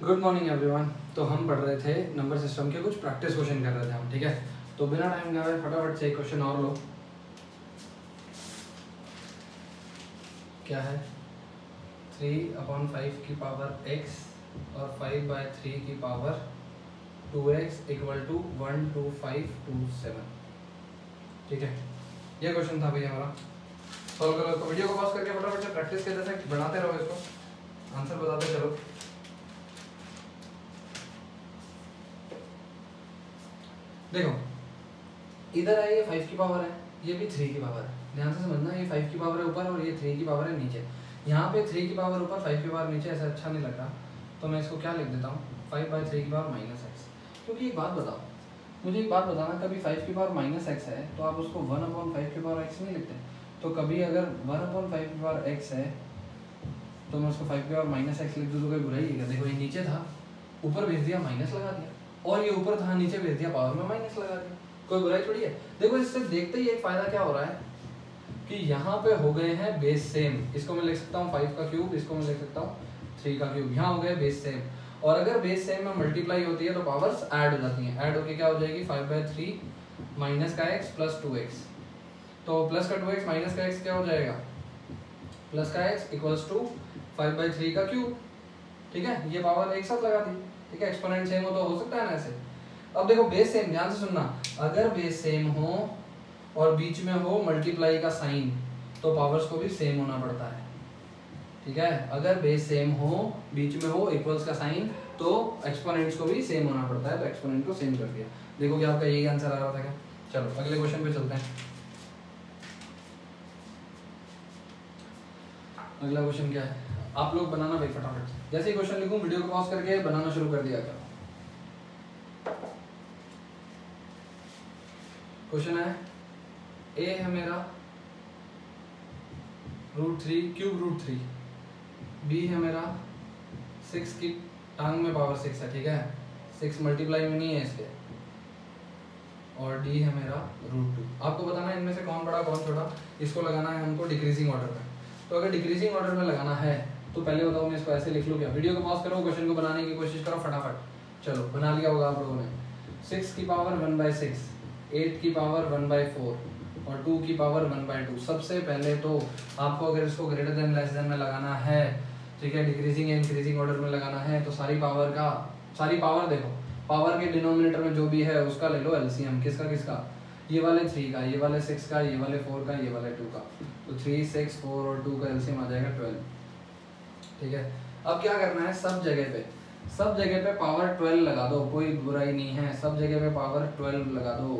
Good morning everyone. तो हम पढ़ रहे थे नंबर सिस्टम के कुछ प्रैक्टिस क्वेश्चन कर रहे थे हम, ठीक है। तो बिना टाइम गवाए फटाफट से एक क्वेश्चन और लो। क्या है? 3/5 की पावर x और 5/3 की पावर 2x इक्वल टू 12527, ठीक है। ये क्वेश्चन था भैया हमारा। सॉल्व करो तो वीडियो को पॉज करके फटाफट से प्रैक्टिस के जैसे बनाते रहो, इसको आंसर बताते चलो। देखो इधर है ये 5 की पावर है, ये भी 3 की पावर है। ध्यान से समझना, ये 5 की पावर है ऊपर और ये 3 की पावर है नीचे। यहाँ पे 3 की पावर ऊपर 5 की पावर नीचे, ऐसा अच्छा नहीं लग रहा, तो मैं इसको क्या लिख देता हूँ 5/3 की पावर -x। क्योंकि एक बात बताओ, मुझे एक बात बताना, कभी 5 की पावर -x है तो आप उसको 1/5 की पावर x नहीं लिखते। तो कभी अगर 1/5 की पावर x है तो मैं उसको 5 की पावर -x लिख दूँ तो कोई बुराई है? देखो ये नीचे था, ऊपर भेज दिया माइनस लगा दिया, और ये ऊपर था नीचे भेज दिया पावर में माइनस लगा दिया, कोई बुराई थोड़ी है। देखो इससे देखते ही एक फायदा क्या हो रहा है कि यहाँ पे हो गए हैं बेस सेम। इसको मैं लिख सकता हूँ 5 का क्यूब, इसको मैं लिख सकता हूँ 3 का क्यूब। यहाँ हो गए बेस सेम, और अगर बेस सेम में मल्टीप्लाई होती है तो पावर्स ऐड हो जाती हैं। ऐड होके क्या हो जाएगी 5/3 माइनस का x प्लस 2x। तो प्लस का 2x माइनस का x क्या हो जाएगा, प्लस का x इक्वल्स टू 5/3 का क्यूब, ठीक है। ये पावर एक साथ लगा दी, ठीक है। एक्सपोनेंट सेम हो तो हो सकता है ना ऐसे। अब देखो बेस सेम, ध्यान से सुनना, अगर बेस सेम हो और बीच में हो मल्टीप्लाई का साइन तो पावर्स को भी सेम होना पड़ता है, ठीक है। अगर बेस सेम हो, बीच में हो इक्वल्स का साइन, तो एक्सपोनेंट्स को भी सेम होना पड़ता है, तो एक्सपोनेंट को सेम कर दिया। देखो क्या आपका यही आंसर आ रहा था क्या? चलो अगले क्वेश्चन पे चलते हैं। अगला क्वेश्चन क्या है, आप लोग बनाना भाई फटाफट से। जैसे ही क्वेश्चन लिखूं वीडियो को पॉज करके बनाना शुरू कर दिया करो। क्वेश्चन है, ए है मेरा √3 क्यूब √3, बी है मेरा 6 की टांग में पावर 6 है, ठीक है। 6 मल्टीप्लाई में नहीं है इसके, और डी है मेरा √2। आपको बताना है इनमें से कौन बड़ा कौन छोटा। इसको लगाना है हमको डिक्रीजिंग ऑर्डर में। तो अगर डिक्रीजिंग ऑर्डर में लगाना है तो पहले बताओ मैं इसको ऐसे लिख लूँ क्या? वीडियो को पॉज करो, क्वेश्चन को बनाने की कोशिश करो फटाफट। चलो बना लिया होगा आप लोगों ने। 6 की पावर 1/6, 8 की पावर 1/4 और 2 की पावर 1/2। सबसे पहले तो आपको अगर इसको ग्रेटर देन लेस देन में लगाना है, ठीक है, डिक्रीजिंग या इंक्रीजिंग ऑर्डर में लगाना है, तो सारी पावर देखो, पावर के डिनोमिनेटर में जो भी है उसका ले लो एलसीएम। किसका किसका? ये वाले 3 का, ये वाले 6 का, ये वाले 4 का, ये वाले 2 का। तो 3, 6, 4 और 2 का एलसीएम आ जाएगा 12, ठीक है। अब क्या करना है, सब जगह पे पावर 12 लगा दो, कोई बुराई नहीं है, सब जगह पे पावर 12 लगा दो।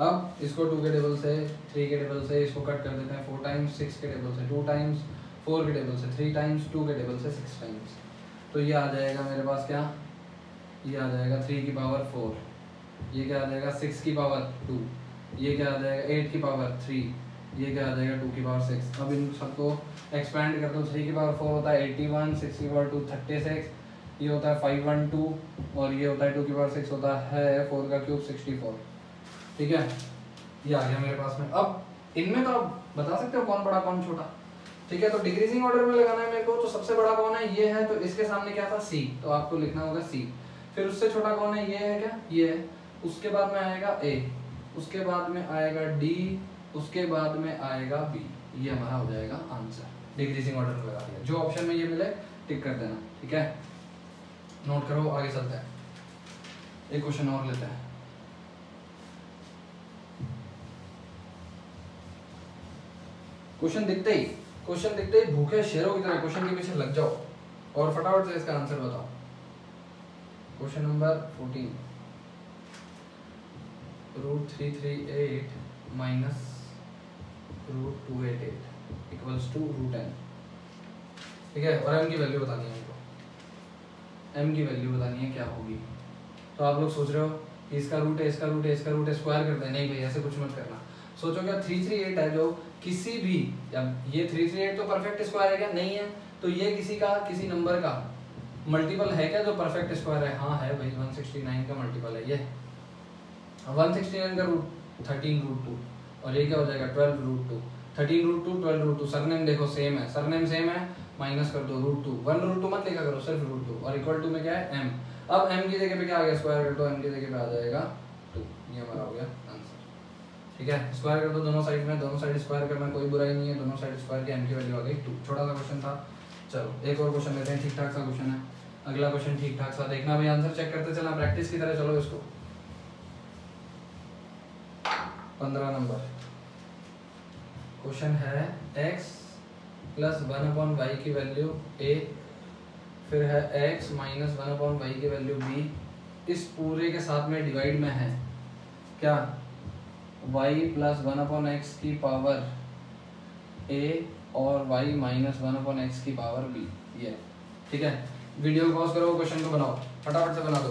अब इसको 2 के टेबल से, 3 के टेबल से इसको कट कर देते हैं 4 टाइम्स, 6 के टेबल से 2 टाइम्स, 4 के टेबल से 3 टाइम्स, 2 के टेबल से 6 टाइम्स। तो ये आ जाएगा मेरे पास क्या, ये आ जाएगा 3 की पावर 4, ये क्या आ जाएगा 6 की पावर 2, ये क्या आ जाएगा 8 की पावर 3, ये क्या आ जाएगा 2 की पावर 6। अब इन सबको एक्सपैंड कर दो। 3 की पावर 4 होता है 81, 6 की पावर 2 36, ये होता है 512, और ये होता है 2 की पावर 6 होता है 4 का क्यूब 64, ठीक है। ये आ गया मेरे पास में। अब इनमें तो आप बता सकते हो कौन बड़ा कौन छोटा, ठीक है। तो डिक्रीजिंग ऑर्डर में लगाना है मेरे को, तो सबसे बड़ा कौन है, ये है, तो इसके सामने क्या था C, तो आपको लिखना होगा C। फिर उससे छोटा कौन है, ये है क्या, ये है। उसके बाद में आएगा A, उसके बाद में आएगा D, उसके बाद में आएगा B। ये हमारा हो जाएगा आंसर, डिक्रीजिंग ऑर्डर में लगा दिया। जो ऑप्शन में ये मिले टिक कर देना, ठीक है। नोट करो, आगे चलते हैं, एक क्वेश्चन और लेते हैं। क्वेश्चन दिखते ही भूखे शेरों की तरह क्वेश्चन के पीछे लग जाओ और फटाफट से इसका आंसर बताओ। Question number 14, √338 minus √288 equals to √10, ठीक है। और m की वैल्यू बतानी है हमको, m की वैल्यू बतानी है क्या होगी। तो आप लोग सोच रहे हो इसका रूट है, इसका रूट है, इसका रूट है, स्क्वायर करते हैं। नहीं भाई ऐसे कुछ मत करना। सोचो क्या 338 है जो किसी भी, अब ये 338 तो परफेक्ट स्क्वायर है क्या? नहीं है। तो ये किसी नंबर का मल्टीपल है क्या जो परफेक्ट स्क्वायर है? हाँ है भाई, 169 का मल्टीपल है ये। 169 का रूट 13√2, और ये क्या हो जाएगा 12√2। 13√2 12√2, सरनेम देखो सेम है, सरनेम सेम है माइनस कर दो √2, 1 √2 मत लिखा करो, सिर्फ √2, और इक्वल टू में क्या है m। अब m की जगह पे क्या आ गया, स्क्वायर कर दो, m की जगह पे आ जाएगा 2, ये हमारा हो गया आंसर। ठीक है, स्क्वायर कर दो दोनों साइड में, दोनों साइड स्क्वायर करना कोई बुराई नहीं है, दोनों साइड स्क्वायर की m की वैल्यू आ गई 2। छोटा सा क्वेश्चन था। चलो एक और क्वेश्चन लेते हैं, ठीक ठाक सा क्वेश्चन है। अगला क्वेश्चन ठीक ठाक सा देखना भाई, आंसर चेक करते चलना प्रैक्टिस की तरह। चलो इसको 15 नंबर क्वेश्चन है, x प्लस 1/y की वैल्यू a, फिर है x माइनस 1/y की वैल्यू b, इस पूरे के साथ में डिवाइड में है क्या, y प्लस 1/x की पावर a और y माइनस 1/x की पावर b, ये ठीक है। वीडियो को पॉज करो, क्वेश्चन को बनाओ, फटाफट से बना दो।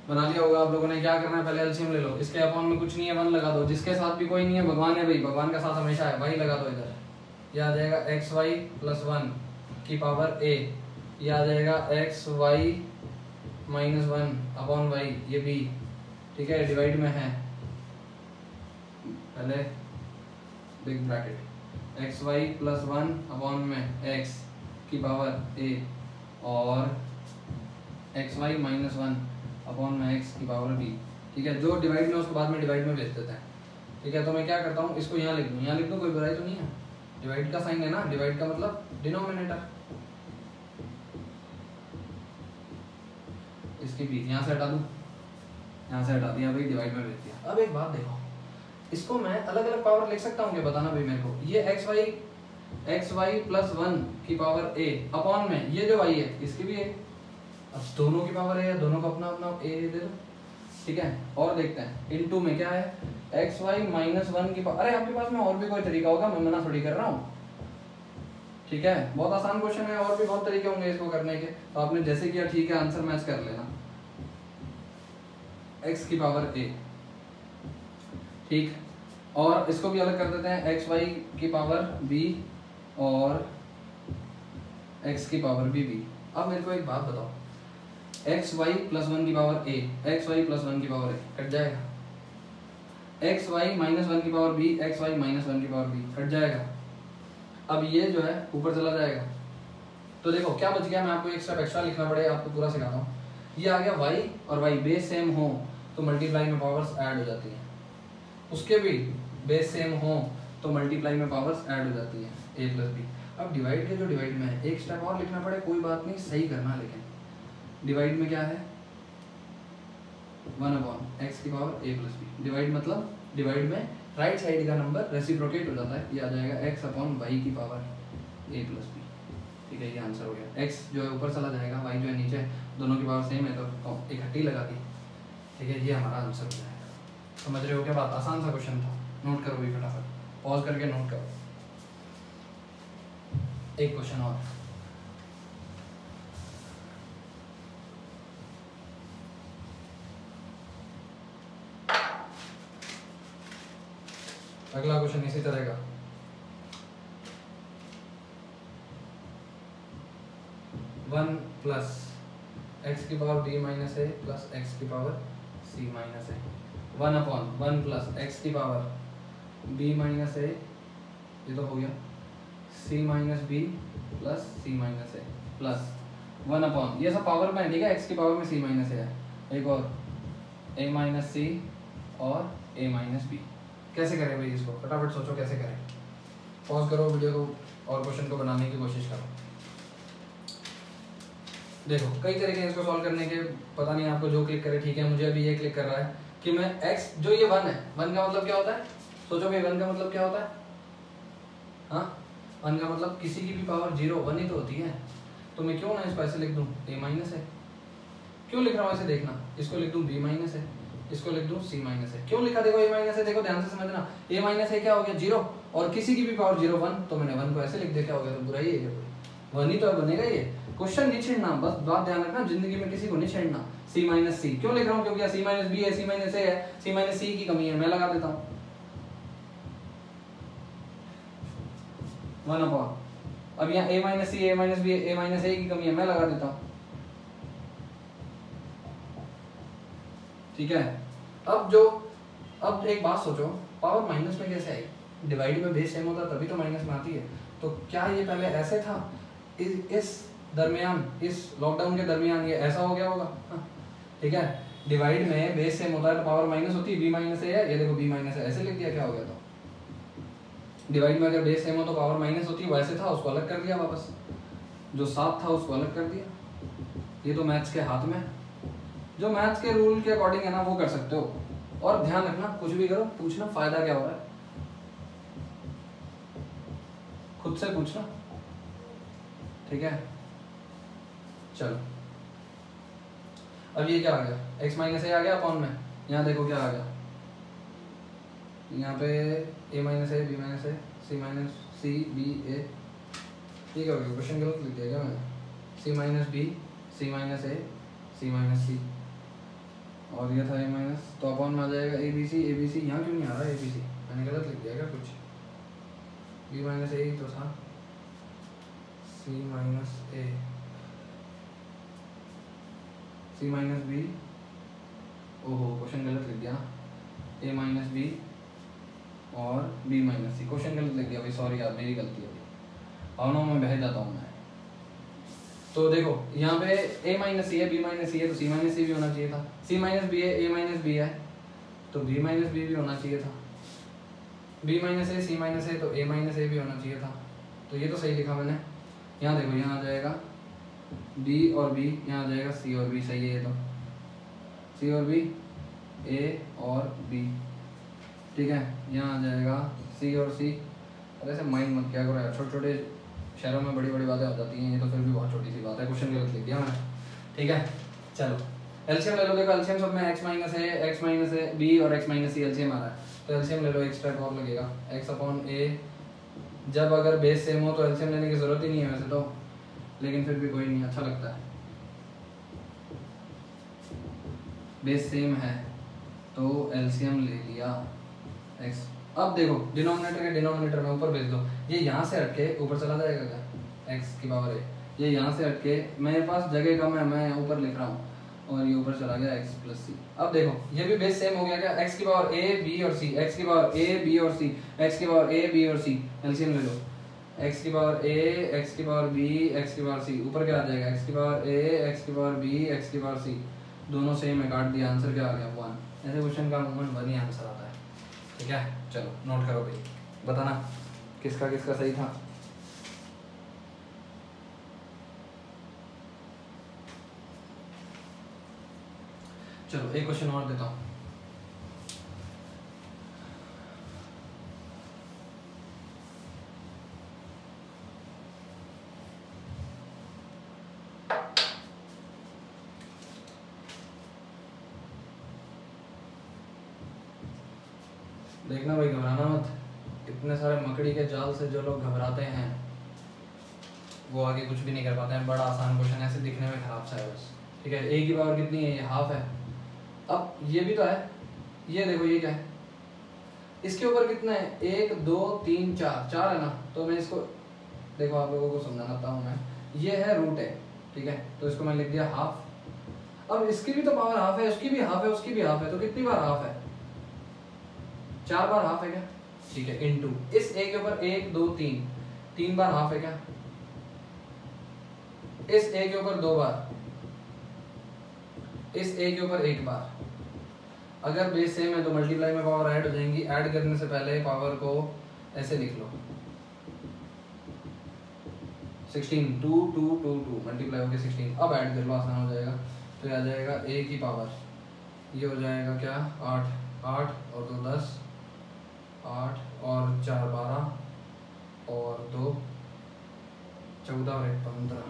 बना लिया होगा आप लोगों ने। क्या करना है, पहले एलसीएम ले लो, इसके अपॉन में कुछ नहीं है 1 लगा दो, जिसके साथ भी कोई नहीं है भगवान है भाई, भगवान का साथ हमेशा है, वही लगा दो इधर। ये आ जाएगा xy प्लस 1 की पावर a, ये आ जाएगा xy माइनस 1 अपॉन y, ये b, ठीक है, डिवाइड में है, पहले big bracket, xy plus 1 upon में x की पावर a और xy माइनस 1 अपॉन में x की पावर b, ठीक है। जो डिवाइड में उसको बाद में डिवाइड में भेज देते हैं, ठीक है। तो मैं क्या करता हूँ, इसको यहाँ लिख दूँ, यहाँ लिख दूँ, कोई बुराई तो नहीं है, डिवाइड का साइन है ना, डिवाइड का मतलब डिनोमिनेटर, इसकी b यहाँ से हटा दूँ, यहाँ से हटा दिया भाई, डिवाइड में भेज दिया। अब एक बात देखो, इसको मैं अलग अलग पावर लिख सकता हूँ क्या, बताना भाई मेरे को। ये xy प्लस 1 की पावर a अपॉन में ये जो y है इसकी भी है, अब दोनों की पावर है, दोनों को अपना अपना a दे दो, ठीक है। और देखते हैं इनटू में क्या है, xy माइनस 1 की पावर, अरे आपके पास में और भी कोई तरीका होगा, मैं मना थोड़ी कर रहा हूँ, ठीक है। बहुत आसान क्वेश्चन है, और भी बहुत तरीके होंगे इसको करने के, तो आपने जैसे किया ठीक है, आंसर मैच कर लेना, x की पावर a, ठीक। और इसको भी अलग कर देते हैं, xy की पावर b और x की पावर b। अब मेरे को एक बात बताओ, xy प्लस 1 की पावर a, xy प्लस 1 की पावर a कट जाएगा, xy माइनस 1 की पावर b, xy माइनस 1 की पावर b कट जाएगा। अब ये जो है ऊपर चला जाएगा, तो देखो क्या बच गया, मैं आपको एक स्टेप एक्स्ट्रा लिखना पड़ेगा, आपको पूरा सिखाता हूँ। ये आ गया y और y बेस सेम हो तो मल्टीप्लाई में पावर्स ऐड हो जाती हैं, उसके भी बेस सेम हो तो मल्टीप्लाई में पावर्स ऐड हो जाती हैं, a प्लस b। अब डिवाइड के जो डिवाइड में है, एक स्टेप और लिखना पड़े, कोई बात नहीं, सही करना, लेकिन डिवाइड में क्या है, 1/x की power a plus b, divide मतलब डिवाइड में राइट साइड का नंबर रेसिप्रोकेट हो जाता है, ये आ जाएगा x अपॉन y की पावर a प्लस b, ठीक है। ये आंसर हो गया, x जो है ऊपर चला जाएगा, y जो है नीचे, दोनों की पावर सेम है तो इकट्ठी लगा दी, ठीक है। ये हमारा आंसर हो जाएगा। समझ रहे हो क्या बात, आसान सा क्वेश्चन था, नोट करो भी फटाफट, पॉज करके नोट करो। एक क्वेश्चन और, अगला क्वेश्चन इसी तरह का, वन प्लस एक्स की power b minus a plus x की power c minus a, 1/1 plus x की पावर b माइनस ए, ये तो हो गया, c minus b plus c minus a plus 1/, ये सब पावर में है, ठीक है, x की पावर में c माइनस ए है, एक और a माइनस c और a माइनस b। कैसे करें भाई इसको, फटाफट सोचो कैसे करें, पॉज करो वीडियो को और क्वेश्चन को बनाने की कोशिश करो। देखो कई तरीके हैं इसको सॉल्व करने के, पता नहीं आपको जो क्लिक करे, ठीक है। मुझे अभी ये क्लिक कर रहा है कि मैं x, जो ये 1 है, 1 का मतलब क्या होता है, सोचो भाई 1 का मतलब क्या होता है, हाँ 1 का मतलब किसी की भी पावर 0 1 ही तो होती है, तो मैं क्यों ना इसको ऐसे लिख दूं, a माइनस है, क्यों लिख रहा हूँ ऐसे देखना, इसको लिख दूं b माइनस है, इसको लिख दूं c माइनस है, क्यों लिखा देखो a माइनस है, देखो ध्यान से समझना, a माइनस है क्या हो गया 0, और किसी की भी पावर 0 1, तो मैंने 1 को ऐसे लिख दिया, क्या हो गया, तो बुराई है ये, 1 ही तो बनेगा ये। क्वेश्चन नहीं छेड़ना, बस बात ध्यान रखना, जिंदगी में किसी को नहीं छेड़ना। c माइनस सी क्यों लिख रहा हूँ, क्योंकि c माइनस बी है, c माइनस ए है, c माइनस सी की कमी है, मैं लगा देता हूँ 1/, अब यहाँ a minus c, a minus b, a minus a की कमी है, मैं लगा देता हूँ, ठीक है। अब एक बात सोचो, पावर माइनस में कैसे आई, डिवाइड में बेस सेम होता तभी तो माइनस में आती है। तो क्या ये पहले ऐसे था, इस दरमियान, इस लॉकडाउन के दरमियान ये ऐसा हो गया होगा, ठीक है। डिवाइड में बेस सेम होता है तो पावर माइनस होती है, बी माइनस है, ये देखो बी माइनस है, ऐसे लिख दिया, क्या हो गया? तो डिवाइड में अगर बेस सेम हो तो पावर माइनस होती है, वैसे था उसको अलग कर दिया वापस, जो 7 था उसको अलग कर दिया। ये तो मैथ्स के हाथ में, जो मैथ्स के रूल के अकॉर्डिंग है ना वो कर सकते हो। और ध्यान रखना, कुछ भी करो पूछना फायदा क्या हो रहा है, खुद से पूछना, ठीक है। चलो अब ये क्या आ गया, x माइनस ए आ गया अपॉन में, यहाँ देखो क्या आ गया, यहाँ पे a minus a, b minus a, c minus c b a, ये क्या हो गया, क्वेश्चन गलत लिख दिया क्या मैंने, c minus B, C minus a, c minus सी, और ये था a माइनस, तो अपॉन में आ जाएगा ए बी सी, यहाँ क्यों नहीं आ रहा ए बी सी, मैंने गलत लिख दिया क्या कुछ, b माइनस ए ही तो था, c minus a, c minus B, ओहो क्वेश्चन गलत लिख दिया ना, ए माइनस बी और बी माइनस सी, क्वेश्चन गलत लिख दिया भाई, सॉरी यार मेरी गलती है, भावनाओं में बह जाता हूँ मैं। तो देखो यहाँ पे ए माइनस सी है, बी माइनस सी है, तो सी माइनस सी भी होना चाहिए था, सी माइनस बी है, ए माइनस बी है, तो बी माइनस बी भी होना चाहिए था, B minus a, c minus ए, तो ए माइनस ए भी होना चाहिए था, तो ये तो सही लिखा मैंने। यहाँ देखो यहाँ आ जाएगा b और b, यहाँ आ जाएगा c और b, सही है ये तो, c और b, a और b, ठीक है। यहाँ आ जाएगा c और c, अरे ऐसे माइंड मत क्या करो यार, छोटे छोटे शहरों में बड़ी बड़ी बातें हो जाती हैं, ये तो फिर भी बहुत छोटी सी बात है, क्वेश्चन गलत लिख दिया मैंने, ठीक है। चलो एलसीएम ले लो, देखो एलसीएम सब में x माइनस है, b और x माइनस सी एलसीएम आ रहा है, तो एलसीएम ले लो, एक स्टेप और लगेगा, x अपॉन a, जब अगर बेस सेम हो तो एलसीएम लेने की जरूरत ही नहीं है वैसे तो, लेकिन फिर भी कोई नहीं, अच्छा लगता है, बेस सेम है तो एलसीएम ले लिया x। अब देखो डिनोमिनेटर के डिनोमिनेटर में ऊपर भेज दो, ये यहाँ से हटके ऊपर चला जाएगा क्या, x की पावर है, ये यहाँ से हटके, मेरे पास जगह कम है, मैं ऊपर लिख रहा हूँ, और ये ऊपर चला गया x प्लस सी। अब देखो ये भी बेस सेम हो गया क्या, x की पावर a b और c, x की पावर a b और c, x की पावर a b और c, एलसीएम ले लो, x की पावर a, x की पावर b, x की पावर c, ऊपर क्या आ जाएगा, x की पावर a, x की पावर b, x की पावर c, दोनों सेम है, काट दिया, आंसर क्या आ गया 1। ऐसे क्वेश्चन का अमूमन 1 ही आंसर आता है, ठीक है। चलो नोट करो भाई, बताना किसका किसका सही था। चलो एक क्वेश्चन और देता हूँ, देखना भाई, घबराना मत, इतने सारे मकड़ी के जाल से जो लोग घबराते हैं वो आगे कुछ भी नहीं कर पाते हैं। बड़ा आसान क्वेश्चन, ऐसे दिखने में खराब सा है बस, ठीक है। a की पावर कितनी है, ये हाफ है, अब ये भी तो है, ये देखो ये क्या है, इसके ऊपर कितना है, 1 2 3 4 है ना, तो मैं इसको देखो आप लोगों को समझाता हूँ मैं, ये है रूट है, ठीक है, तो इसको मैं लिख दिया हाफ। अब इसकी भी तो पावर हाफ है, उसकी भी हाफ है, उसकी भी हाफ है, तो कितनी बार हाफ है, 4 बार हाफ है क्या, ठीक है, इनटू इस a के ऊपर 1 2 3 बार हाफ है क्या, इस a के ऊपर 2 बार, इस a के ऊपर 1 बार। अगर बेस सेम है तो मल्टीप्लाई में पावर ऐड हो जाएंगी, ऐड करने से पहले पावर को ऐसे लिख लो, 16 2 2 2 2 मल्टीप्लाई होकर 16, अब ऐड कर लो, आसान हो जाएगा, तो ये आ जाएगा a की पावर, ये हो जाएगा क्या 8 8 और 2 10, 8 और 4 12 और 2 14 और 1 15,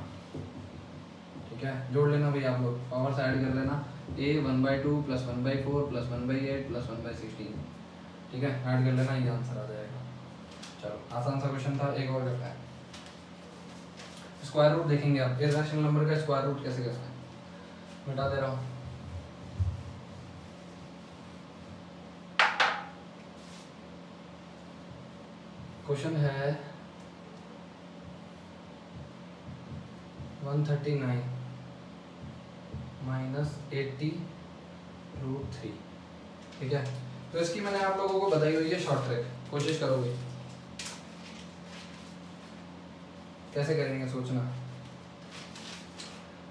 ठीक है। जोड़ लेना भाई आप लोग, पावर से ऐड कर लेना, a 1/2 + 1/4 + 1/8 + 1/16, ठीक है, ऐड कर लेना, ये आंसर आ जाएगा। चलो आसान सा क्वेश्चन था, एक और करते हैं, स्क्वायर रूट देखेंगे आप, इर्रेशनल नंबर का स्क्वायर रूट कैसे करते हैं, मिटा दे रहा हूँ। क्वेश्चन है 139 - 80√3, ठीक है। तो इसकी मैंने आप लोगों को बताई हुई है शॉर्ट ट्रिक, कोशिश करोगे, कैसे करेंगे सोचना।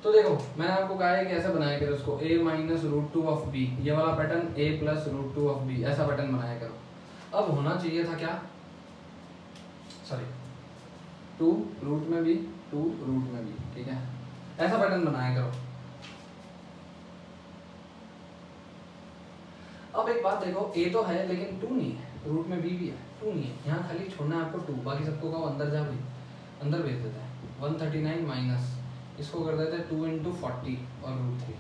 तो देखो मैंने आपको कहा है कि ऐसे बनाया करो उसको, a minus root two of B, ये वाला pattern a plus root two of B, ऐसा पैटर्न बनाया करो। अब होना चाहिए था क्या, सॉरी 2 रूट में भी 2 रूट में भी, ठीक है, ऐसा पैटर्न बनाया करो। अब एक बात देखो, a तो है लेकिन 2 नहीं है, रूट में b भी है, 2 नहीं है, यहाँ खाली छोड़ना है आपको 2, बाकी सबको कहो अंदर जा भाई, अंदर भेज देते हैं। 139 माइनस इसको कर देते हैं 2 इंटू 40 और रूट 3।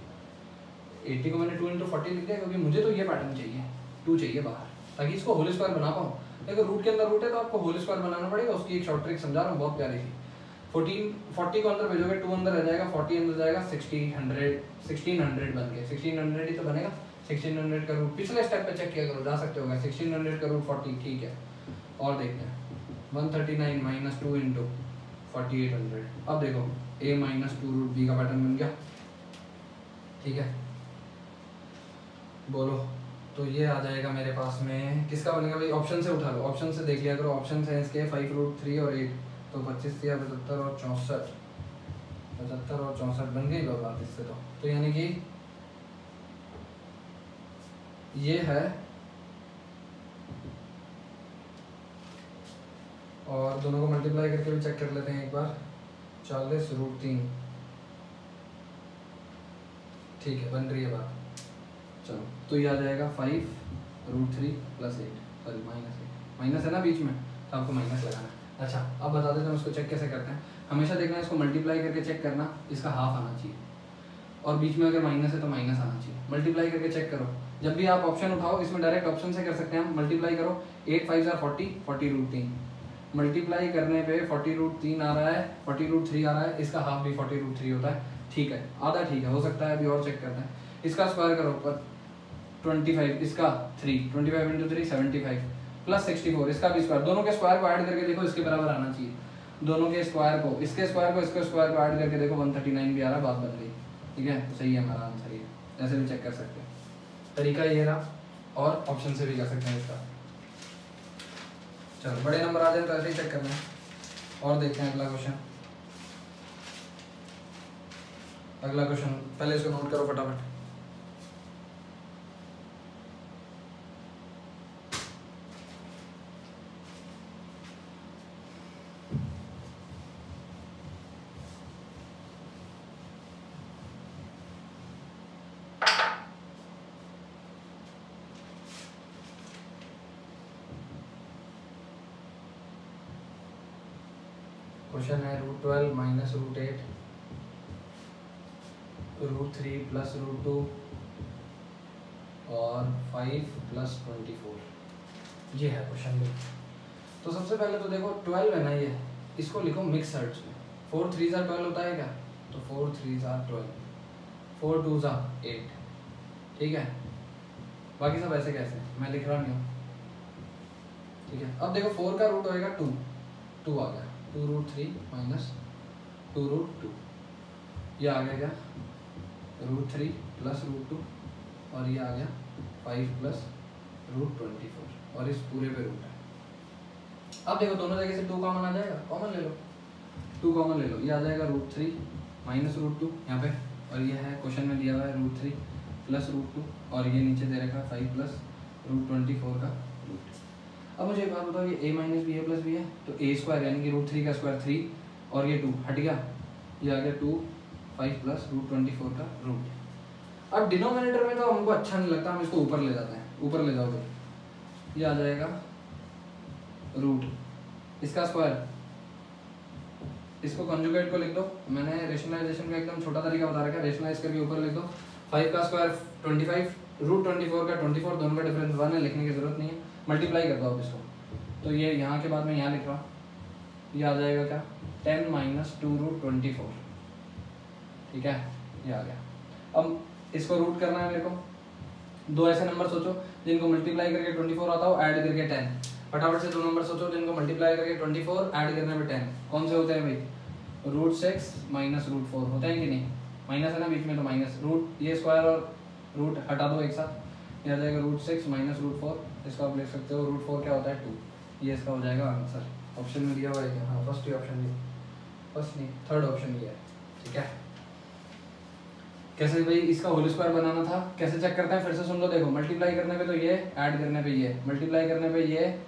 80 को मैंने 2 इंटू 40 लिख दिया क्योंकि मुझे तो ये पैटर्न चाहिए, 2 चाहिए बाहर, ताकि इसको होल स्क्वायर बना पाऊँ। देखो रूट के अंदर रूट है तो आपको होल स्क्वायर बनाना पड़ेगा, उसकी एक शॉर्ट ट्रिक समझा रहा हूँ, बहुत प्यारी सी। 40 को अंदर भेजोगे, 2 अंदर रह जाएगा, 40 अंदर जाएगा, 1600 बन गया, 1600 ही तो बनेगा। 1600 का रूट पिछले स्टेप पे चेक किया करो, जा सकते होगा 1600 का रूट 40, ठीक है। और देखते हैं 139 माइनस 2 इंटू 4800। अब देखो a माइनस 2 रूट b का पैटर्न बन गया, ठीक है, बोलो। तो ये आ जाएगा मेरे पास में, किसका बनेगा भाई, ऑप्शन से उठा लो, ऑप्शन से देख लिया करो, ऑप्शन से इसके 5 रूट 3 और 8, तो 25 या 75 और 64, 75 और 64 बन गई लो बात इससे। तो यानी कि ये है, और दोनों को मल्टीप्लाई करके भी चेक कर लेते हैं एक बार, 40 रूट 3, ठीक है, बन रही है बात। चलो तो ये आ जाएगा 5 रूट 3 प्लस 8, सॉरी माइनस है ना बीच में, तो आपको माइनस लगाना है। अच्छा अब बता देते हैं उसको चेक कैसे करते हैं। हमेशा देखना है इसको मल्टीप्लाई करके चेक करना, इसका हाफ आना चाहिए, और बीच में अगर माइनस है तो माइनस आना चाहिए। मल्टीप्लाई करके चेक करो, जब भी आप ऑप्शन उठाओ इसमें डायरेक्ट ऑप्शन से कर सकते हैं हम। मल्टीप्लाई करो, 8 5 40, 40 रूट 3, मल्टीप्लाई करने पे 40 रूट 3 आ रहा है, 40 रूट 3 आ रहा है, इसका हाफ भी 40 रूट 3 होता है, ठीक है, आधा ठीक है, हो सकता है अभी और चेक करते हैं। इसका स्क्वायर करो पर 25, इसका 3, 25 इंटू 3 75 प्लस 64, इसका भी स्क्वायर, दोनों के स्क्वायर को ऐड करके देखो, इसके बराबर आना चाहिए, दोनों के स्क्वायर को, इसके स्क्वायर को इसके स्क्वायर को ऐड करके देखो 139 भी आ रहा है, बात बन गई, ठीक है, तो सही है हमारा आंसर ये। ऐसे भी चेक कर सकते हैं, तरीका ये रहा, और ऑप्शन से भी कर सकते हैं इसका। चलो बड़े नंबर आ जाए तो ऐसे ही चेक करना है। और देखते हैं अगला क्वेश्चन, अगला क्वेश्चन पहले इसको नोट करो फटाफट। क्वेश्चन है root 12 minus root 8 root 3 plus root 2 और 5 प्लस 24, ये है क्वेश्चन भी। तो सबसे पहले तो देखो 12 है ना, ये इसको लिखो मिक्स हर्ट्ज में, 4 3 12 होता है क्या, तो 4 3 12, 4 2 8, ठीक है, बाकी सब ऐसे कैसे मैं लिख रहा नहीं हूँ, ठीक है। अब देखो 4 का रूट होएगा 2, 2 आ गया, 2 रूट 3 माइनस 2 रूट 2, ये आ गया क्या रूट 3 प्लस रूट 2, और ये आ गया 5 प्लस रूट 24, और इस पूरे पे रूट है। अब देखो दोनों जगह से 2 कॉमन आ जाएगा, कॉमन ले लो, 2 कॉमन ले लो, ये आ जाएगा रूट 3 माइनस रूट 2 यहाँ पे, और ये है क्वेश्चन में दिया हुआ है रूट 3 प्लस रूट 2, और ये नीचे दे रखा है 5 प्लस रूट 24 का रूट। अब मुझे एक बात बताओ, ये a minus B A plus B है, तो a स्क्वायर यानी कि रूट 3 का स्क्वायर 3, और ये 2 हट गया, ये आ गया 2 5 प्लस रूट 24 का रूट। अब डिनोमिनेटर में तो हमको अच्छा नहीं लगता, हम इसको ऊपर ले जाते हैं, ऊपर ले जाओगे ये आ जाएगा रूट, इसका स्क्वायर, इसको कंजुगेट को लिख दो, मैंने रेशनलाइजेशन का एकदम छोटा तरीका बता रखा है, रेशनलाइज करके ऊपर लिख दो, 5 का स्क्वायर 25, रूट 24 का 24, दोनों का डिफरेंस 1 है, लिखने की जरूरत नहीं है, मल्टीप्लाई कर दो आप इसको, तो ये यहाँ के बाद में यहाँ लिख रहा हूँ, ये आ जाएगा क्या 10 माइनस 2 रूट 24, ठीक है, ये आ गया। अब इसको रूट करना है मेरे को, दो ऐसे नंबर सोचो जिनको मल्टीप्लाई करके 24 आता हो, ऐड करके 10, फटाफट से दो नंबर सोचो जिनको मल्टीप्लाई करके 24 ऐड करने में 10, कौन से होते हैं भाई, रूट 6 माइनस रूट 4 होते हैं कि नहीं, माइनस है ना बीच में, तो माइनस रूट, ये स्क्वायर और रूट हटा दो एक साथ, ये आ जाएगा रूट 6 माइनस रूट 4, इसको आप लिख सकते हो रूट 4 क्या होता है 2, ये इसका हो जाएगा आंसर। ऑप्शन में दिया हुआ है क्या? हाँ फर्स्ट ही ऑप्शन दिया, फर्स्ट नहीं थर्ड ऑप्शन ये है। ठीक है, कैसे भाई इसका होल स्क्वायर बनाना था, कैसे चेक करते हैं फिर से सुन लो। देखो मल्टीप्लाई करने पे तो ये, ऐड करने पे ये, मल्टीप्लाई करने पे ये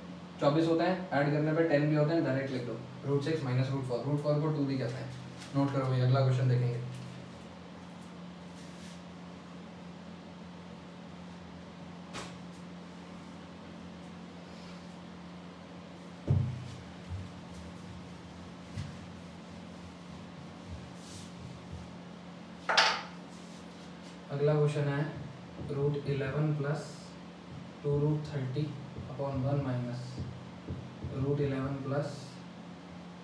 24 होते हैं, ऐड करने पे 10 भी होते हैं, डायरेक्ट लिख दो √6 माइनस √4, √4 को 2 भी कहते हैं। नोट करो भाई, अगला क्वेश्चन देखेंगे। अगला क्वेश्चन है √11 प्लस 2√30/1 माइनस √11 प्लस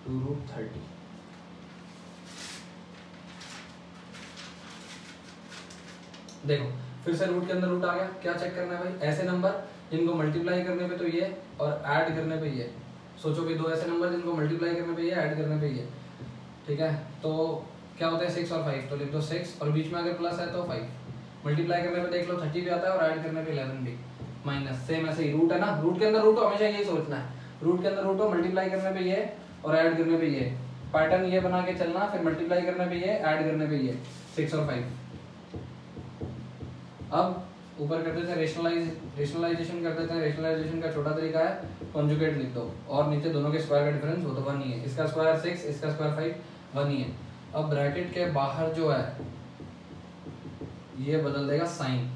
2√30। देखो फिर से रूट के अंदर रूट आ गया, क्या चेक करना है भाई? ऐसे नंबर जिनको मल्टीप्लाई करने पे तो ये और ऐड करने पे ये, सोचो कि दो ऐसे नंबर जिनको मल्टीप्लाई करने पे ये, ऐड करने पे ये। ठीक है, तो क्या होता है 6 और 5, तो लिख दो 6 और बीच में अगर प्लस है तो 5। मल्टीप्लाई करने पे देख लो 30 भी आता है और ऐड करने पे 11 भी, माइनस सेम ऐसे ही रूट है ना, रूट के अंदर रूट हो, हमेशा यही सोचना है, रूट के अंदर रूट हो, मल्टीप्लाई करने पे ये और ऐड करने पे ये, पैटर्न ये बना के चलना, फिर मल्टीप्लाई करने पे ये, ऐड करने पे ये, 6 और 5। अब ऊपर कर देते हैं रेशनलाइजेशन कर देते हैं। रेशनलाइजेशन का छोटा तरीका है कॉन्जुगेट लिख दो, और नीचे दोनों के स्क्वायर का डिफरेंस वो तो 1 ही है, इसका स्क्वायर 6 इसका स्क्वायर 5 1 ही है। अब ब्रैकेट के बाहर जो है ये बदल देगा साइन,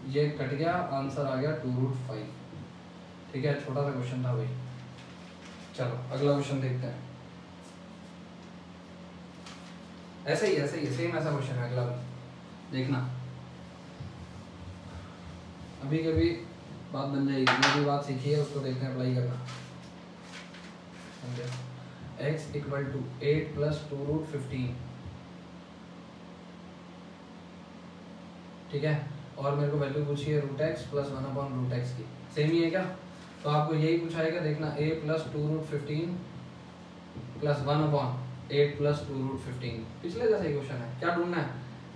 ये कट गया, आंसर आ गया 2√5। ठीक है, छोटा सा क्वेश्चन था भाई। चलो अगला क्वेश्चन देखते हैं। ऐसे ही सेम ऐसा क्वेश्चन है अगला भी, देखना अभी कभी बात बन जाएगी, जो भी बात सीखी है उसको देखना, अप्लाई करना। x = 8 + 2√15। ठीक है, और मेरे को वैल्यू पूछी है √x + 1/√x की, सेम ही है क्या? तो आपको यही पूछाएगा, देखना a + 2√15 + 1/8 + 2√15, पिछले जैसा ही क्वेश्चन है। क्या ढूंढना है?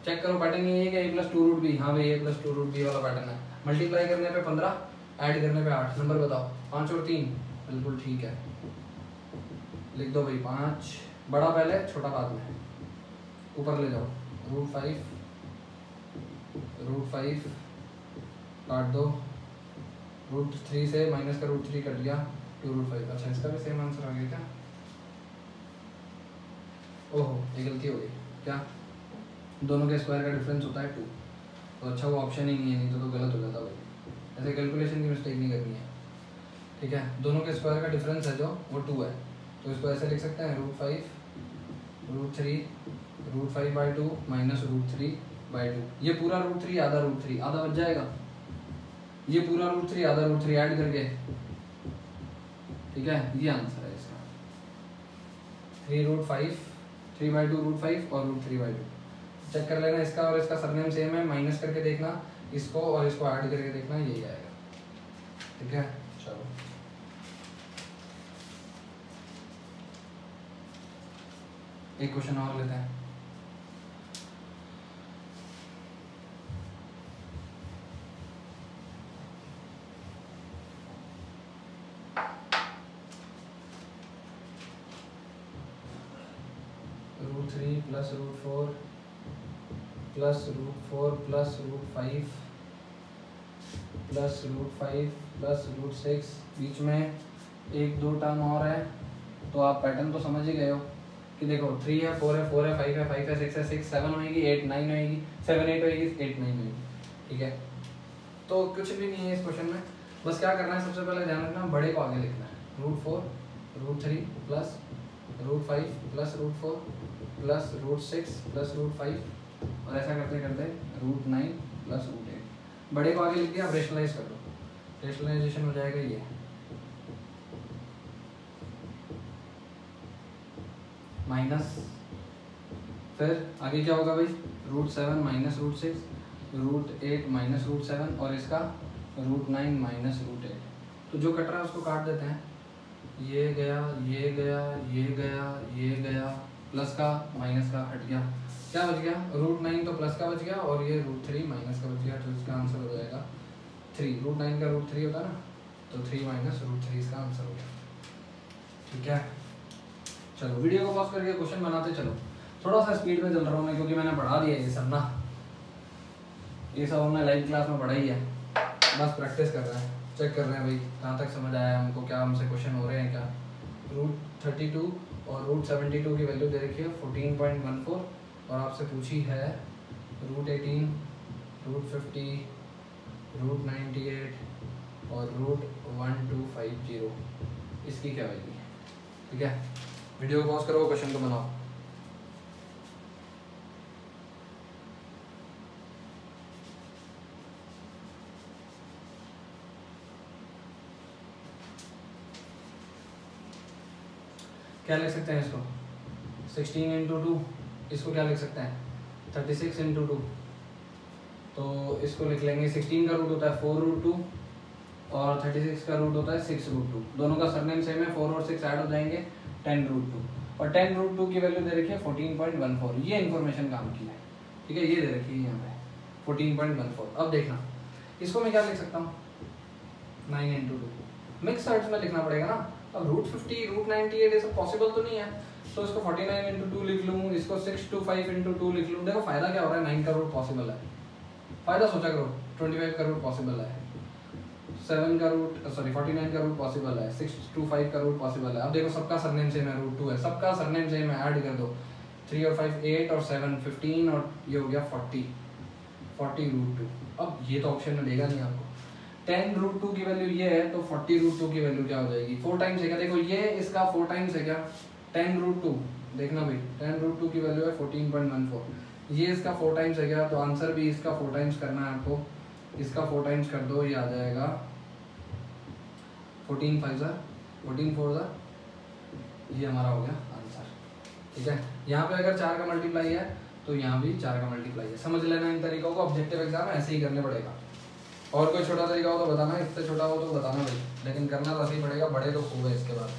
चेक करो पैटर्न ये है कि a + 2√b, हाँ भाई a + 2√b वाला पैटर्न है। मल्टीप्लाई करने पे 15, ऐड करने पे 8, नंबर बताओ। 5 और 3, बिल्कुल ठीक है, लिख दो भाई 5, बड़ा पहले छोटा बाद में, ऊपर ले जाओ √5 काट दो, √3 से माइनस का √3 कट गया, 2√5। अच्छा इसका भी सेम आंसर आ गया क्या? ओहो ये गलती हो गई, क्या? दोनों के स्क्वायर का डिफरेंस होता है 2, तो अच्छा वो ऑप्शन ही नहीं है, नहीं तो गलत हो जाता भाई। ऐसे कैलकुलेशन की मिस्टेक नहीं करनी है। ठीक है, दोनों के स्क्वायर का डिफरेंस है जो वो 2 है, तो इसको ऐसे लिख सकते हैं √5 √3 √5/2 माइनस √3/2। ये पूरा √3 आधा √3 आधा बच जाएगा, ये पूरा √3 आधा √3 ऐड करके। ठीक है, ये आंसर है इसका, 3√5 3/2 √5 और √3/2। चेक कर लेना, इसका और इसका सरनेम सेम है, माइनस करके देखना इसको और इसको ऐड करके देखना, यही आएगा। ठीक है, चलो एक क्वेश्चन और लेते हैं। √3 + √4 + √4 + √5 + √5 + √6, बीच में 1 2 टर्म और है, तो आप पैटर्न तो समझ ही गए हो कि देखो 3 है 4 है 4 है 5 है 5 है 6 है 6 7 होएगी 8 9 होएगी 7 8 होएगी 8 9 होएगी। ठीक है, तो कुछ भी नहीं है इस क्वेश्चन में, बस क्या करना है, सबसे पहले ध्यान रखना बड़े को आगे लिखना है, √4 √3 + √5 + √4 + √6 + √5, और ऐसा करते करते √9 + √8, बड़े को आगे लिख दिया। अब रेशनलाइज कर दो, रेशनलाइजेशन हो जाएगा ये माइनस, फिर आगे क्या होगा भाई, √7 माइनस √6 √8 माइनस √7 और इसका √9 माइनस √8। तो जो कट रहा है उसको काट देते हैं, ये गया ये गया ये गया ये गया, प्लस का माइनस का हट गया, क्या बच गया, √9 तो प्लस का बच गया और ये √3 माइनस का बच गया, तो इसका आंसर हो जाएगा 3। √9 का √3 होता है ना, तो 3 माइनस √3 इसका आंसर हो गया। ठीक है, चलो वीडियो को पॉज करके क्वेश्चन बनाते चलो। थोड़ा सा स्पीड में चल रहा हूँ मैं क्योंकि मैंने पढ़ा दिया ये सब ना, ये सब हमने लाइव क्लास में पढ़ा ही है, बस प्रैक्टिस कर रहे हैं, चेक कर रहे हैं भाई कहाँ तक समझ आया हमको, क्या हमसे क्वेश्चन हो रहे हैं क्या। √32 और √72 की वैल्यू दे रखी है 14.14 और आपसे पूछी है √18, √50, √98 और √1250, इसकी क्या वैल्यू है। ठीक है, वीडियो को पॉज करो, क्वेश्चन को बनाओ। क्या लिख सकते हैं इसको, 16 × 2, इसको क्या लिख सकते हैं 36 × 2, तो इसको लिख लेंगे 16 का रूट होता है 4√2 और 36 का रूट होता है 6√2, दोनों का सरनेम सेम है, 4 और 6 ऐड हो जाएंगे 10√2 और 10√2 की वैल्यू दे रखी है 14.14, ये इन्फॉर्मेशन काम की है। ठीक है, ये दे रखी है यहाँ पे 14.14। अब देखना इसको मैं क्या लिख सकता हूँ 9 × 2, मिक्स सर्ट्स में लिखना पड़ेगा ना। अब √50, √98 ये सब पॉसिबल तो नहीं है, तो इसको 49 × 2 लिख लूँ, इसको 625 × 2 लिख लूँ। देखो फायदा क्या हो रहा है, 9 का रूट पॉसिबल है, फायदा सोचा करो, 25 का रूट पॉसिबल है, 7 का रूट 49 का रूट पॉसिबल है, 625 का रूट पॉसिबल है। अब देखो सबका सरनेम सेम है, √2 है, सबका सरनेम सेम है, ऐड कर दो 3 और 5 8 और 7 15 और ये हो गया 40 √2। अब ये तो ऑप्शन में देगा नहीं आपको, 10√2 की वैल्यू ये है तो 40√2 की वैल्यू क्या हो जाएगी, 4 टाइम्स है क्या, देखो ये इसका 4 टाइम्स है क्या 10√2, देखना भाई 10√2 की वैल्यू है 14.14, ये इसका 4 टाइम्स है क्या, तो आंसर भी इसका 4 टाइम्स करना है आपको, इसका 4 टाइम्स कर दो, ये आ जाएगा 14 5 14 4 ये हमारा हो गया आंसर। ठीक है, यहाँ पे अगर 4 का मल्टीप्लाई है तो यहाँ भी 4 का मल्टीप्लाई है, समझ लेना इन तरीकों को, ऑब्जेक्टिव एग्जाम ऐसे ही करने पड़ेगा। और कोई छोटा तरीका हो तो बताना, इससे छोटा हो तो बताना भाई, लेकिन करना तो ऐसे ही पड़ेगा, बड़े तो खूब है इसके बाद।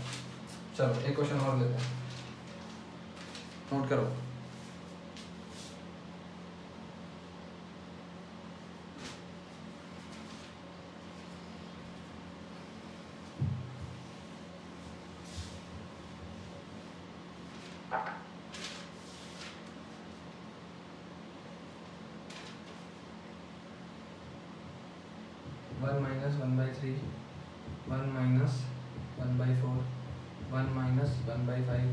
चलो एक क्वेश्चन और लेते हैं, नोट करो। One minus 1/3, 1 minus 1/4, 1 minus 1/5,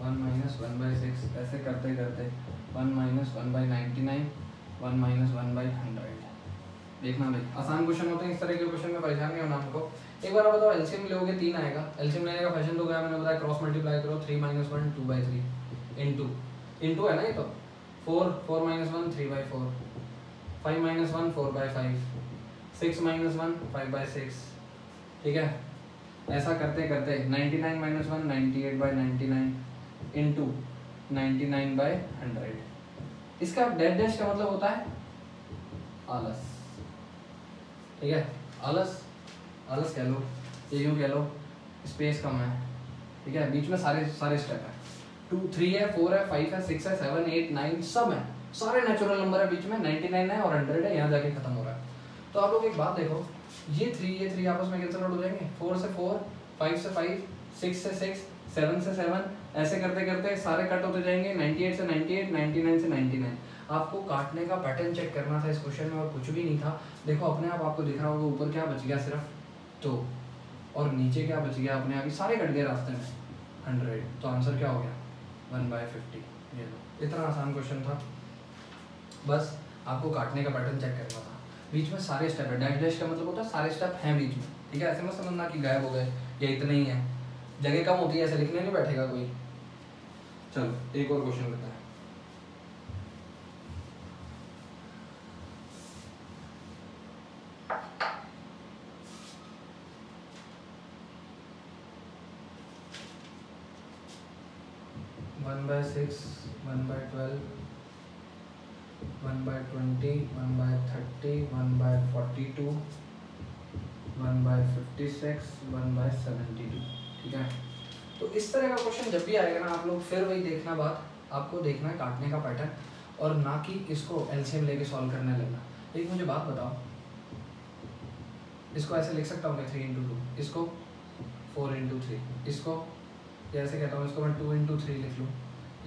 1 minus 1/6, ऐसे करते करते 1 माइनस 1/99, 1 माइनस 1/100। देखना भाई आसान क्वेश्चन होते हैं, इस तरह के क्वेश्चन में परेशान नहीं होना हमको। एक बार आप बताओ एलसीएम लोगे 3 आएगा, एलसीएम लेने का फैशन तो गया, मैंने बताया क्रॉस मल्टीप्लाई करो, 3 - 1 2/3 इंटू है ना, ये तो 4 4 - 1 3/4, 5 - 1 4/5, 6 - 1 5/6। ठीक है, ऐसा करते करते 99 - 1 98/99 इंटू 99/100। इसका डेड डैश का मतलब होता है आलस। ठीक है, आलस आलस कह लो, ये यूँ कह लो, स्पेस कम है। ठीक है, बीच में सारे स्टेप है, 2 3 है, 4 है, 5 है, 6 है, 7 8 9 सब है, सारे नेचुरल नंबर है, बीच में 99 है और 100 है, यहाँ जाके खत्म हो रहा है। तो आप लोग एक बात देखो, ये 3 आपस में कैंसिल आउट हो जाएंगे, 4 से 4, 5 से 5, 6 से 6, 7 से 7, ऐसे करते करते सारे कट होते जाएंगे, 98 से 98, 99 से 99। आपको काटने का पैटर्न चेक करना था इस क्वेश्चन में और कुछ भी नहीं था। देखो अपने आप आपको दिख रहा होगा ऊपर क्या बच गया सिर्फ 2 और नीचे क्या बच गया, अपने आप ही सारे कट गए रास्ते में 100, तो आंसर क्या हो गया 1/50। ये लो, इतना आसान क्वेश्चन था, बस आपको काटने का पैटर्न चेक करना था। बीच में सारे स्टेप है, डैश डैश का मतलब होता है सारे स्टेप हैं बीच में। ठीक है, ऐसे मत समझना कि गायब हो गए या इतने ही है, जगह कम होती है, ऐसे लिखने नहीं बैठेगा कोई। चलो एक और क्वेश्चन लेते हैं। One by 6, 1/12, 1/20, 1/30, 1/42, 1/56, 1/72। ठीक है, तो इस तरह का क्वेश्चन जब भी आएगा ना, आप लोग फिर वही देखना बात, आपको देखना है काटने का पैटर्न और ना कि इसको एलसीएम लेके सॉल्व करने लगना। एक मुझे बात बताओ, इसको ऐसे लिख सकता हूँ मैं 3 × 2, इसको 4 × 3, इसको या ऐसे कहता हूँ, इसको मैं 2 इंटू 3 लिख लूँ,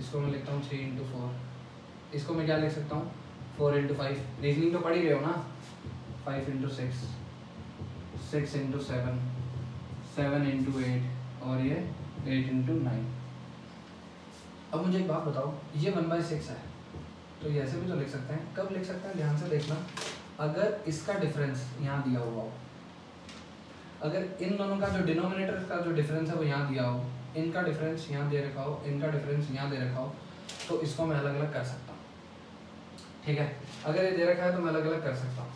इसको मैं लिखता हूँ 3 इंटू 4, इसको मैं क्या लिख सकता हूँ 4 इंटू 5, रीजनिंग तो पढ़ ही रहे हो ना, 5 इंटू 6, 6 इंटू 7, 7 इंटू 8 और ये 8 इंटू 9। अब मुझे एक बात बताओ, ये 1/6 है तो ये ऐसे भी तो लिख सकते हैं। कब लिख सकते हैं, ध्यान से देखना, अगर इसका डिफरेंस यहाँ दिया हुआ हो, अगर इन दोनों का जो डिनोमिनेटर का जो डिफरेंस है वो यहाँ दिया हो, इनका डिफरेंस यहाँ दे रखा हो, इनका डिफरेंस यहाँ दे रखा हो, तो इसको मैं अलग अलग कर सकता हूँ। ठीक है, अगर ये दे रखा है तो मैं अलग अलग कर सकता हूँ।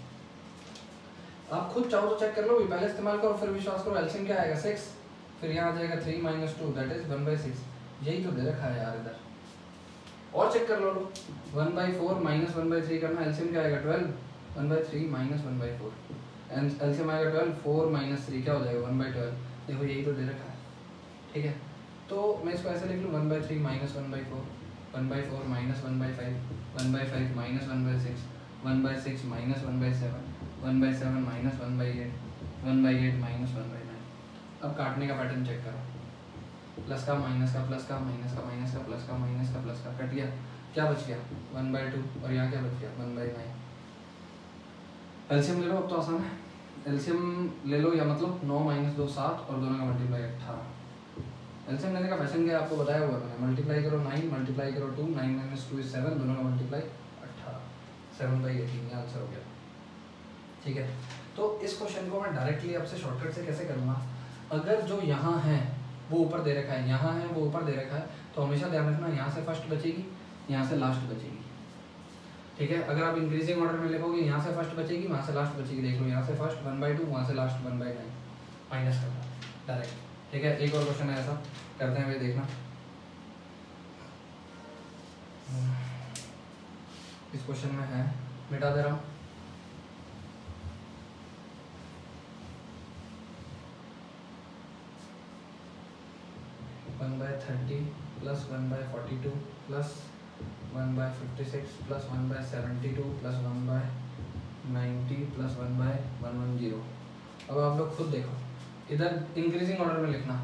आप खुद चाहो तो चेक कर लो, पहले इस्तेमाल करो फिर विश्वास करो। एलसीएम क्या आएगा 6, फिर यहाँ आ जाएगा 3 माइनस 2 दैट इज 1/6, यही तो दे रखा है यार इधर। और चेक कर लो 1/4 माइनस 1/3 करना, एलसीएम क्या आएगा 12, 1/3 माइनस 1/4, एलसीएम आएगा 12, 4 माइनस 3 क्या हो जाएगा 1/12। देखो यही तो दे रखा है। ठीक है, तो मैं इसको ऐसे लिख लूँ 1/3 minus 1/4, 1/4 minus 1/5, 1/5 minus 1/6, 1/6 minus 1/7, 1/7 minus 1/8, 1/8 minus 1/9। अब काटने का पैटर्न चेक करो, प्लस का माइनस का प्लस का माइनस का माइनस का प्लस का माइनस का प्लस का, कट गया, क्या बच गया 1/2 और यहाँ क्या बच गया 1/9। एलसीएम ले लो, अब तो आसान है, एलसीएम ले लो, या मतलब 9 माइनस 2 7 और दोनों का मल्टीप्लाई 18। एलसीएम लेने का फैशन क्या है आपको बताया हुआ मैंने, मल्टीप्लाई करो 9, मल्टीप्लाई करो 2, 9 माइनस 2 इज 7, दोनों का मल्टीप्लाई 18, 7/18 ये आंसर हो गया। ठीक है, तो इस क्वेश्चन को मैं डायरेक्टली आपसे शॉर्टकट से कैसे करूँगा, अगर जो यहाँ है वो ऊपर दे रखा है, यहाँ है वो ऊपर दे रखा है, तो हमेशा ध्यान रखना यहाँ से फर्स्ट बचेगी, यहाँ से लास्ट बचेगी। ठीक है, अगर आप इंक्रीजिंग ऑर्डर में लिखोगे यहाँ से फर्स्ट बचेगी, वहाँ से लास्ट बचेगी। देख लो यहाँ से फर्स्ट 1/2, वहाँ से लास्ट 1/9, माइनस करना डायरेक्ट। ठीक है, एक और क्वेश्चन है ऐसा, करते हैं भाई, देखना इस क्वेश्चन में है, मिटा दे रहा हूँ। One by 30 plus 1/42 plus 1/56 plus 1/72 plus 1/90 plus 1/110। अब आप लोग खुद देखो, इधर इंक्रीजिंग ऑर्डर में लिखना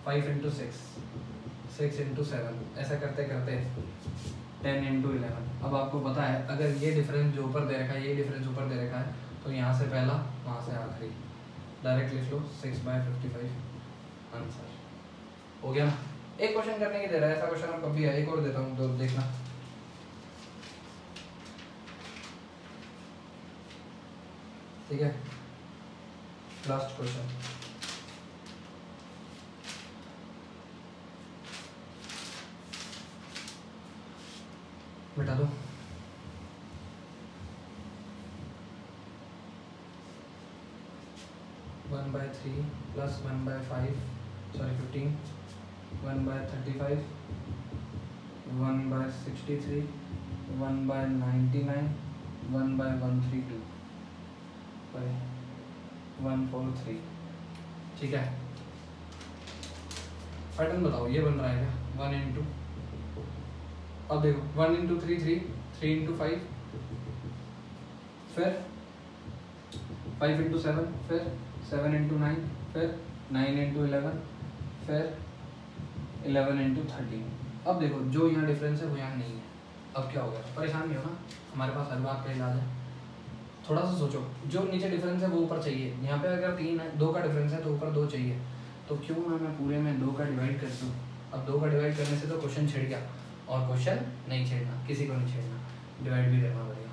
5 इंटू 6, 6 इंटू 7, ऐसा करते करते 10 इंटू 11। अब आपको पता है अगर ये डिफरेंस जो ऊपर दे रखा है, ये डिफरेंस ऊपर दे रखा है, तो यहाँ से पहला वहाँ से आखिरी, डायरेक्ट लिख लो 6/55 आंसर हो गया ना। एक क्वेश्चन करने की दे रहा है, ऐसा क्वेश्चन आप कभी है, एक और देता हूँ तो देखना। ठीक है, लास्ट क्वेश्चन, मिटा दो। One by 3 plus 1/5 sorry 15, 1/35, 1/63, 1/99, 1/132, 143। ठीक है, पैटर्न बताओ, ये बन रहा है क्या 1 इंटू, अब देखो 1 इंटू 3 3, 3 इंटू 5, फिर 5 इंटू 7, फिर 7 इंटू 9, फिर 9 इंटू 11, फिर 11 इंटू 13। अब देखो जो यहाँ डिफरेंस है वो यहाँ नहीं है, अब क्या होगा, परेशान नहीं होना, हमारे पास हर बात का इलाज है। थोड़ा सा सोचो, जो नीचे डिफरेंस है वो ऊपर चाहिए, यहाँ पे अगर 3 है, 2 का डिफरेंस है तो ऊपर 2 चाहिए, तो क्यों ना मैं पूरे में 2 का डिवाइड कर दूँ। अब 2 का डिवाइड करने से तो क्वेश्चन छिड़ गया, और क्वेश्चन नहीं छेड़ना, किसी को नहीं छेड़ना, डिवाइड भी करना पड़ेगा।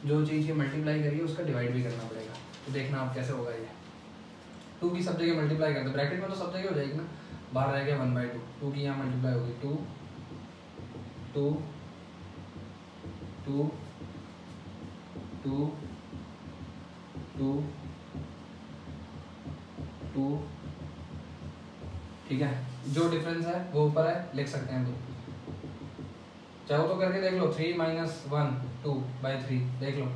जो चीज़ ये मल्टीप्लाई करिए उसका डिवाइड भी करना पड़ेगा। तो देखना आप कैसे होगा ये, 2 की सब जगह मल्टीप्लाई कर दो, ब्रैकेट में तो सब जगह हो जाएगी ना, बाहर रह गया 1/2, 2 की यहाँ मल्टीप्लाई होगी 2 2 2 2 2 2। ठीक है, जो डिफरेंस है वो ऊपर है, लिख सकते हैं 2, चाहो तो करके देख लो 3 माइनस 1 2/3, देख लो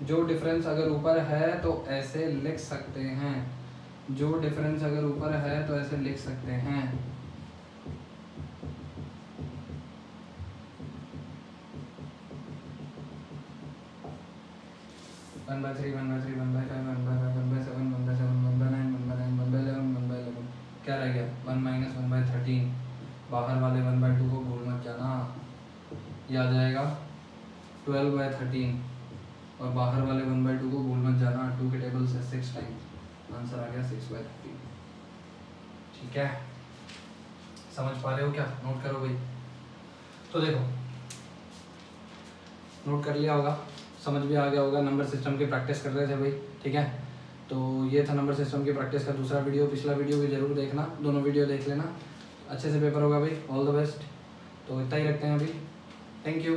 जो डिफरेंस अगर ऊपर है तो ऐसे लिख सकते हैं, जो डिफरेंस अगर ऊपर है तो ऐसे लिख सकते हैं। 1/3 1/3 1/5 1/5 1/7 1/7 1/9 1/9 1/11 1/11, क्या रह गया 1 माइनस 1/13 बाहर वाले 1/2 को भूल मत जाना, ये आ जाएगा 12/13 और बाहर वाले 1/2 को भूल मत जाना, 2 के टेबल से 6 टाइम, आंसर आ गया 6/13। ठीक है, समझ पा रहे हो क्या? नोट करो भाई। तो देखो नोट कर लिया होगा, समझ भी आ गया होगा, नंबर सिस्टम की प्रैक्टिस कर रहे थे भाई। ठीक है, तो ये था नंबर सिस्टम की प्रैक्टिस का दूसरा वीडियो। पिछला वीडियो भी जरूर देखना, दोनों वीडियो देख लेना, अच्छे से पेपर होगा भाई। All the best. तो इतना ही रखते हैं अभी, थैंक यू।